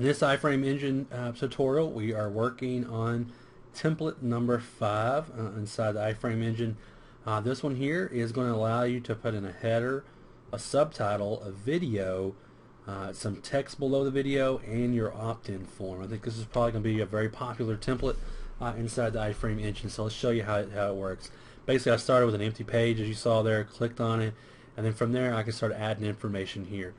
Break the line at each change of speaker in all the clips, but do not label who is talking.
In this iframe engine tutorial, we are working on template number 5 inside the iframe engine. This one here is going to allow you to put in a header, a subtitle, a video, some text below the video, and your opt-in form. I think this is probably going to be a very popular template inside the iframe engine, so let's show you how it works. Basically, I started with an empty page, as you saw there, clicked on it, and then from there I can start adding information here.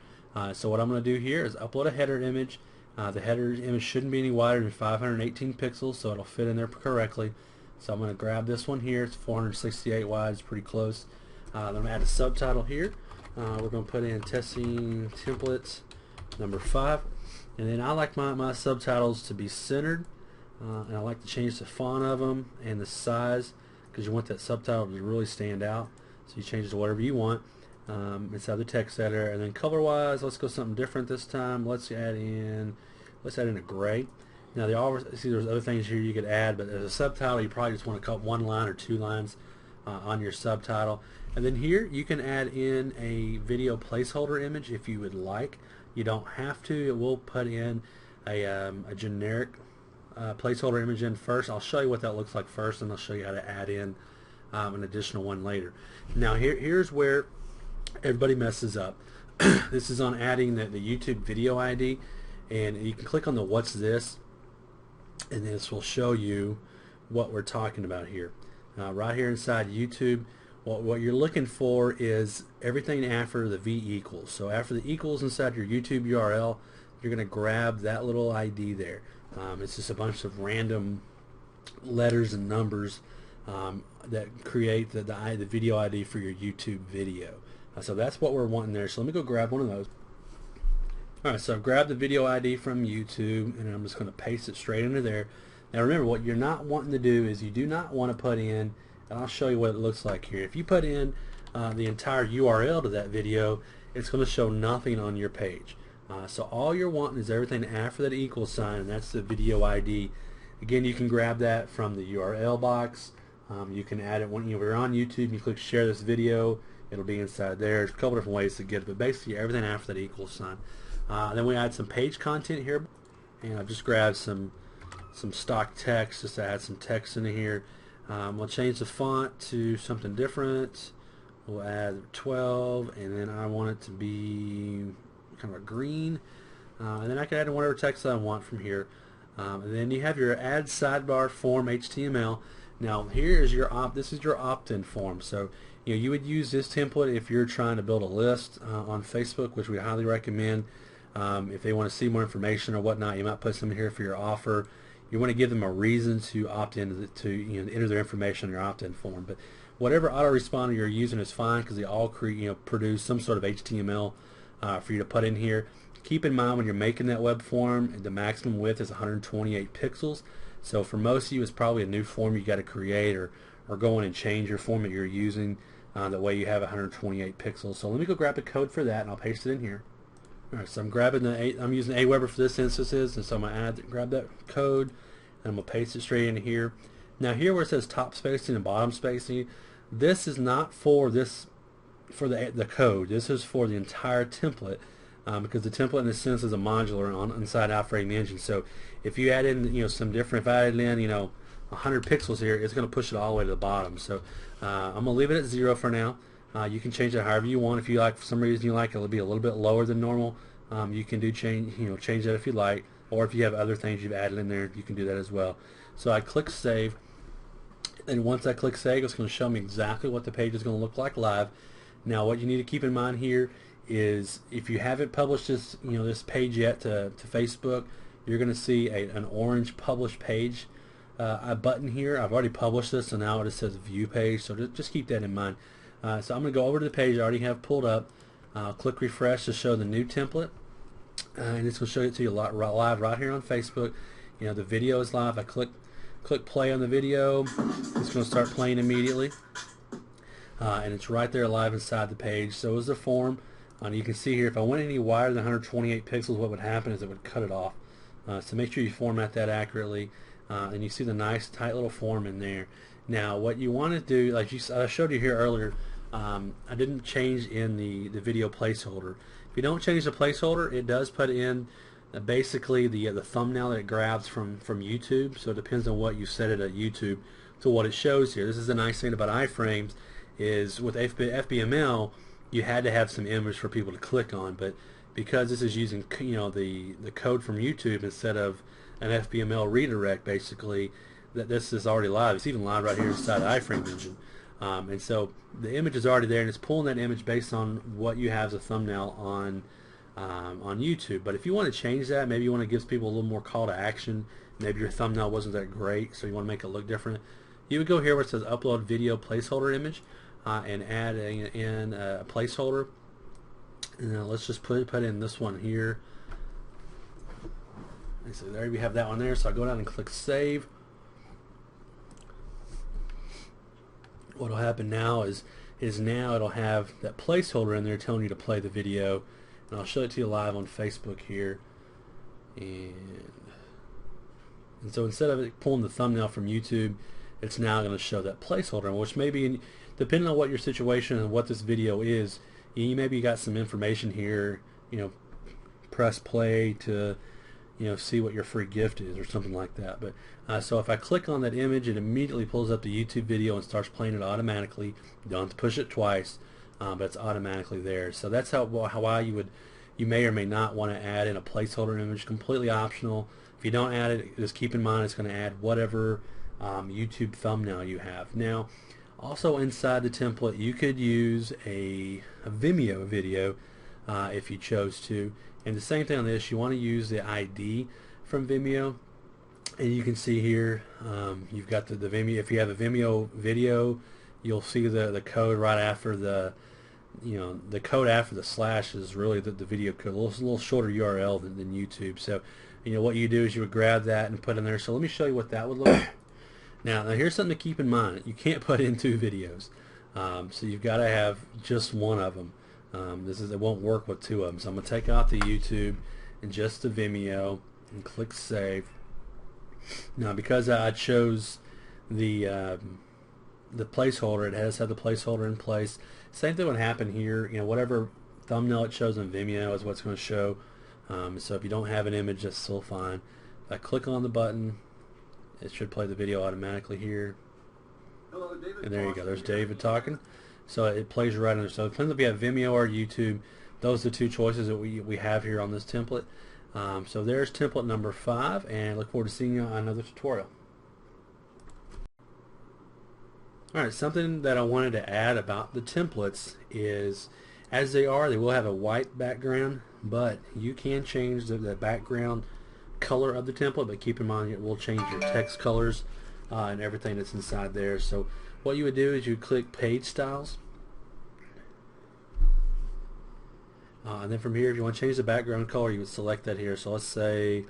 So what I'm going to do here is upload a header image. The header image shouldn't be any wider than 518 pixels, so it'll fit in there correctly. So I'm going to grab this one here. It's 468 wide. It's pretty close. Then I'm going to add a subtitle here. We're going to put in testing templates number 5. And then I like my subtitles to be centered. And I like to change the font of them and the size, because you want that subtitle to really stand out. So you change it to whatever you want inside the text editor. And then color wise, let's go something different this time. Let's add in a gray. Now they always see there's other things here you could add, but as a subtitle you probably just want to cut one line or two lines on your subtitle. And then here you can add in a video placeholder image if you would like. You don't have to. It will put in a generic placeholder image in first. I'll show you what that looks like first, and I'll show you how to add in an additional one later. Now here's where everybody messes up. This is on adding the YouTube video ID, and you can click on the what's this, and this will show you what we're talking about here. Right here inside YouTube, what you're looking for is everything after the V equals. So after the equals inside your YouTube URL, you're going to grab that little ID there. It's just a bunch of random letters and numbers that create the video ID for your YouTube video. So that's what we're wanting there. So let me go grab one of those. Alright, so I've grabbed the video ID from YouTube, and I'm just going to paste it straight into there. Now remember, what you're not wanting to do is you do not want to put in, and I'll show you what it looks like here. If you put in the entire URL to that video, it's going to show nothing on your page. So all you're wanting is everything after that equal sign, and that's the video ID. Again, you can grab that from the URL box. You can add it when you're on YouTube. You click share this video, it'll be inside there. There's a couple different ways to get it, but basically everything after that equal sign. Then we add some page content here, and I've just grabbed some stock text just to add some text into here. We'll change the font to something different. We'll add 12, and then I want it to be kind of a green, and then I can add in whatever text I want from here. And then you have your add sidebar form HTML. Now here is this is your opt-in form. So you would use this template if you're trying to build a list on Facebook, which we highly recommend. If they want to see more information or whatnot, you might put some here for your offer. You want to give them a reason to opt in to enter their information in your opt-in form. But whatever autoresponder you're using is fine, because they all produce some sort of HTML for you to put in here. Keep in mind when you're making that web form, the maximum width is 128 pixels. So for most of you, it's probably a new form you got to create, or go in and change your form that you're using. That way you have 128 pixels. So let me go grab the code for that, and I'll paste it in here. Alright, so I'm using Aweber for this instances, and so I'm going to grab that code, and I'm going to paste it straight into here. Now here where it says top spacing and bottom spacing, this is not for the code. This is for the entire template, because the template in a sense is a modular inside iframe engine. So if you add in some different, if I add in 100 pixels here, it's going to push it all the way to the bottom. So I'm going to leave it at 0 for now. You can change it however you want. If you like, for some reason you like it'll be a little bit lower than normal, you can change that if you like, or if you have other things you've added in there, you can do that as well. So I click save, and once I click save, it's going to show me exactly what the page is going to look like live. Now what you need to keep in mind here is, if you haven't published this this page yet to Facebook, you're going to see an orange publish page button here. I've already published this, so now it just says view page, so just keep that in mind. So I'm going to go over to the page I already have pulled up. Click refresh to show the new template, and it's going to show it to you live right here on Facebook. The video is live. I click play on the video. It's going to start playing immediately, and it's right there live inside the page. So is the form. You can see here, if I went any wider than 128 pixels, what would happen is it would cut it off. So make sure you format that accurately, and you see the nice tight little form in there. Now what you want to do, like I showed you here earlier, I didn't change in the video placeholder. If you don't change the placeholder, it does put in basically the thumbnail that it grabs from YouTube. So it depends on what you set it at YouTube to what it shows here. This is the nice thing about iframes is with FBML you had to have some image for people to click on, but because this is using the code from YouTube instead of an FBML redirect, basically that this is already live. It's even live right here inside the iframe engine. And so the image is already there, and it's pulling that image based on what you have as a thumbnail on YouTube. But if you want to change that, maybe you want to give people a little more call to action, maybe your thumbnail wasn't that great, so you want to make it look different, you would go here where it says upload video placeholder image and add in a placeholder. And let's just put in this one here. And so there we have that one there. So I go down and click save. What will happen now is now it'll have that placeholder in there telling you to play the video, and I'll show it to you live on Facebook here. And so instead of it pulling the thumbnail from YouTube, it's now going to show that placeholder, which maybe depending on what your situation and what this video is, you maybe got some information here, press play to see what your free gift is or something like that. But so if I click on that image, it immediately pulls up the YouTube video and starts playing it automatically. You don't have to push it twice, but it's automatically there. So that's how you may or may not want to add in a placeholder image. Completely optional. If you don't add it, just keep in mind it's going to add whatever YouTube thumbnail you have. Now, also inside the template, you could use a Vimeo video if you chose to. And the same thing on this, you want to use the ID from Vimeo, and you can see here you've got the Vimeo. If you have a Vimeo video, you'll see the code right after the code after the slash is really the video code, a little shorter URL than YouTube. So what you do is you would grab that and put in there. So let me show you what that would look like. Now here's something to keep in mind. You can't put in two videos, so you've got to have just one of them. It won't work with two of them. So I'm going to take out the YouTube and just the Vimeo and click save. Now because I chose the placeholder, it has had the placeholder in place. Same thing would happen here. Whatever thumbnail it shows on Vimeo is what's going to show. So if you don't have an image, that's still fine. If I click on the button, it should play the video automatically here.
Hello, David.
And there you go. There's David talking. So it plays right under. So it depends if you have Vimeo or YouTube. Those are the two choices that we have here on this template. So there's template number 5, and look forward to seeing you on another tutorial. Alright, something that I wanted to add about the templates is, as they will have a white background, but you can change the background color of the template, but keep in mind it will change your text colors and everything that's inside there. So what you would do is you click page styles, and then from here if you want to change the background color, you would select that here. So let's say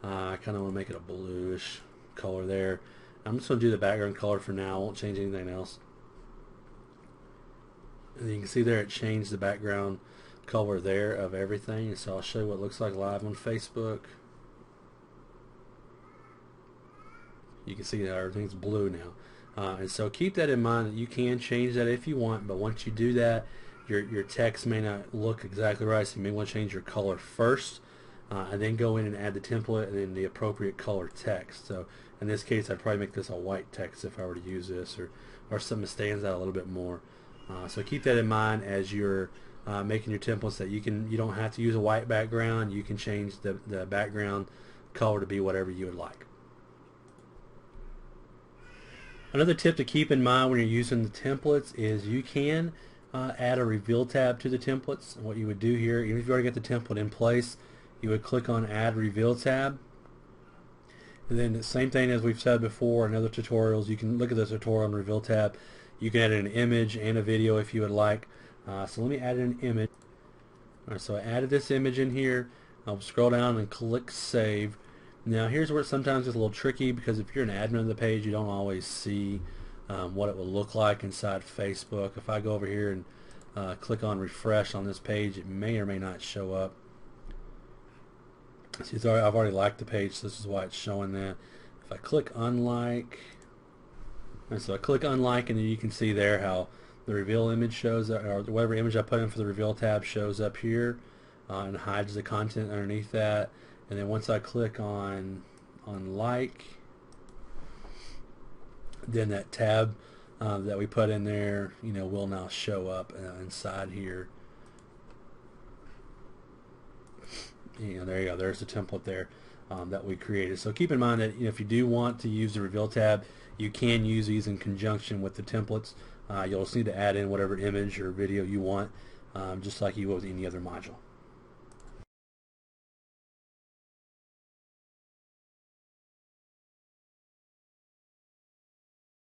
I kind of want to make it a bluish color there. I'm just going to do the background color for now. I won't change anything else. And you can see there it changed the background color there of everything. So I'll show you what it looks like live on Facebook. You can see that everything's blue now. And so keep that in mind, that you can change that if you want, but once you do that, your text may not look exactly right, so you may want to change your color first, and then go in and add the template and then the appropriate color text. So in this case, I'd probably make this a white text if I were to use this, or something that stands out a little bit more. So keep that in mind as you're making your templates, that you don't have to use a white background. You can change the background color to be whatever you would like. Another tip to keep in mind when you're using the templates is you can add a reveal tab to the templates. And what you would do here, even if you already got the template in place, you would click on add reveal tab. And then the same thing as we've said before in other tutorials, you can look at the tutorial on the reveal tab. You can add an image and a video if you would like. So let me add an image. Alright, so I added this image in here. I'll scroll down and click save. Now here's where it sometimes gets a little tricky, because if you're an admin of the page, you don't always see what it will look like inside Facebook. If I go over here and click on refresh on this page, it may or may not show up. See, I've already liked the page, so this is why it's showing that. If I click unlike, and so I click unlike, and then you can see there how the reveal image shows up, or whatever image I put in for the reveal tab shows up here, and hides the content underneath that. and then once I click on like, then that tab that we put in there, will now show up inside here. There you go. There's the template there that we created. So keep in mind that if you do want to use the reveal tab, you can use these in conjunction with the templates. You'll just need to add in whatever image or video you want, just like you would with any other module.